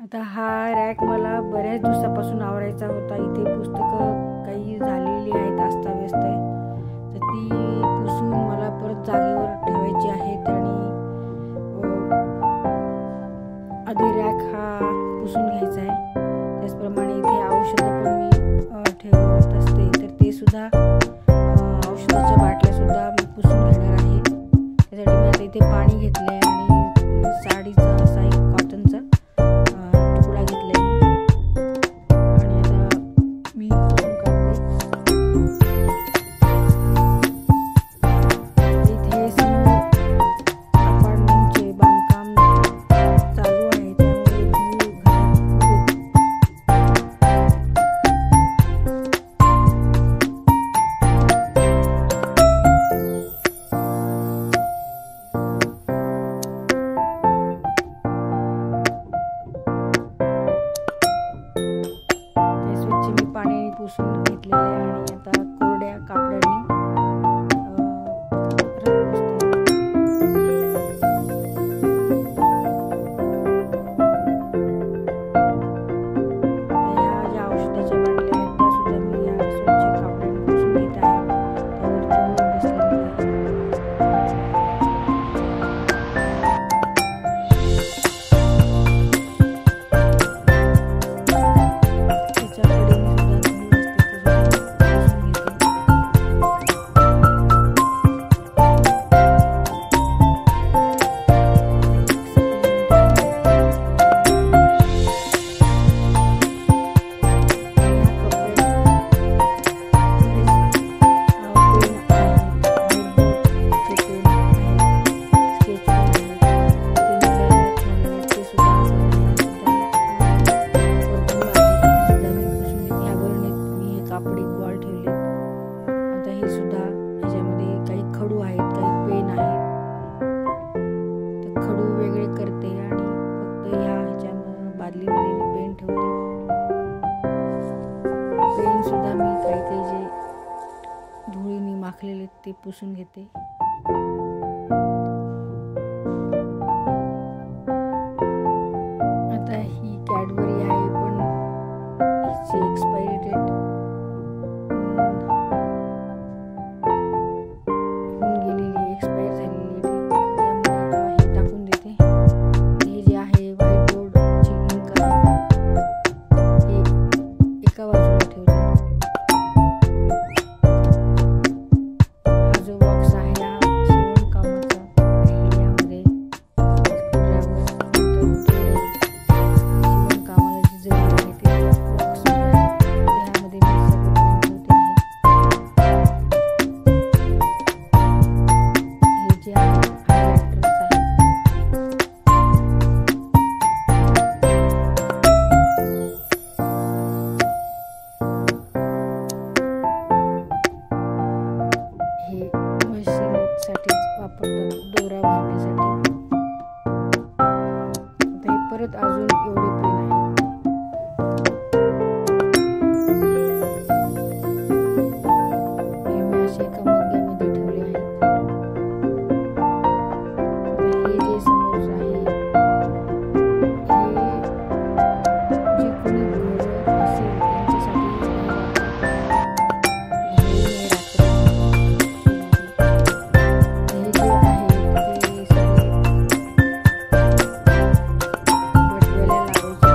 आता हा रॅक मला बऱ्याच दिवसापासून आवरायचा होता. इथे पुस्तकं काही झालेली आहेत, अस्ताव्यस्त आहे, तर ती पुसून मला परत जागेवर ठेवायची आहेत. आणि आधी रॅक हा पुसून घ्यायचा आहे. त्याचप्रमाणे इथे औषधं पण मी ठेवत असते, तर ते सुद्धा औषधाच्या बाटल्यासुद्धा मी पुसून घेणार आहे. त्यासाठी मी आता इथे पाणी घेतलं आहे आणि साडीचा असा एक कॉटनचा तुकडा घेतला आहे आणि आता मी पुसून काढते. इथे समोर अपार्टमेंटचे बांधकाम चालू आहे, त्यामुळे धूळ घरात मी पाण्याने पुसून घेतलेले आहे आणि आता कोरड्या कापडाने ह्या ज्या औषधाच्या बाटल्या आहेत त्या सुद्धा मी या स्वच्छ कापडाने पुसून घेत आहे. त्यावर धूळ बसलेली आहे. कापडी बॉल ठेवले. आता हे सुद्धा ह्याच्यामध्ये काही खडू आहेत, काही पेन आहेत, तर खडू वेगळे करते आणि फक्त ह्याच्या बादलीमध्ये मी पेन ठेवते. पेन सुद्धा मी काही काही जे धुळीने माखलेले ते पुसून घेते. आता ही कॅडबरी आहे, पण हिची एक्सपायरी डेट एक्सपायर झालेली, त्यामुळे आता हे टाकून देते. हे जे आहे व्हाईट बोर्डची इंक आहे, हे एका बाजूला ठेवते. हा जो बॉक्स आहे हा शिवणकामाचा आहे. यामध्ये शिवणकामाला जी जरूर आहे ते बॉक्स ह्यामध्ये मी सगळं ठेवते आहे. जे हायलायटर्स आहे, हे मशीनसाठीच वापरतात, दोरा भरण्यासाठी. आता हे परत अजून एवढे पेन आहेत. हे मी असे एका मग्ग्यामध्ये ठेवले आहेत. हे जे समोर आहे हे जे कोणी घोरत असेल त्यांच्यासाठी हे जे आहे ते सगळे बटव्याला लावायचे.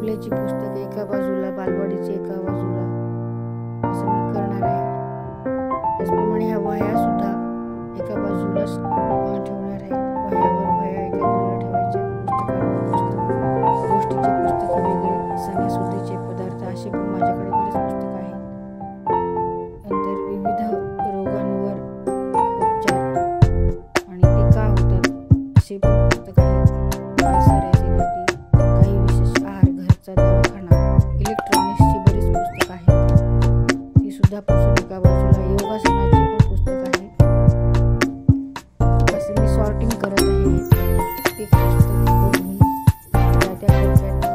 तबल्याची पुस्तके एका बाजूला, बालवाडीचे एका बाजूला, असं मी करणार आहे. त्याचप्रमाणे ह्या वह्या सुद्धा एका बाजूलाच ठेवणार आहे. वह्यावर वह्या एका बाजूला ठेवायच्या, पुस्तकावर पुस्तक, गोष्टीचे पुस्तक वेगळे, सणासुदीचे पदार्थ, असे पण माझ्याकडे बरेच पुस्तकं आहेत. नंतर विविध रोगांवर उपचार आणि ते का होतात असे पण पुस्तक आहेत. काही विशेष आहार, घरचा दवाखाना, इलेक्ट्रॉनिक्सची बरीच पुस्तक आहेत, ती सुद्धा पुसून एका बाजूला, योगासनाची पण पुस्तक आहेत. असं मी सॉर्टिंग करत आहे. एक पुस्तक बघून त्या कोपऱ्यात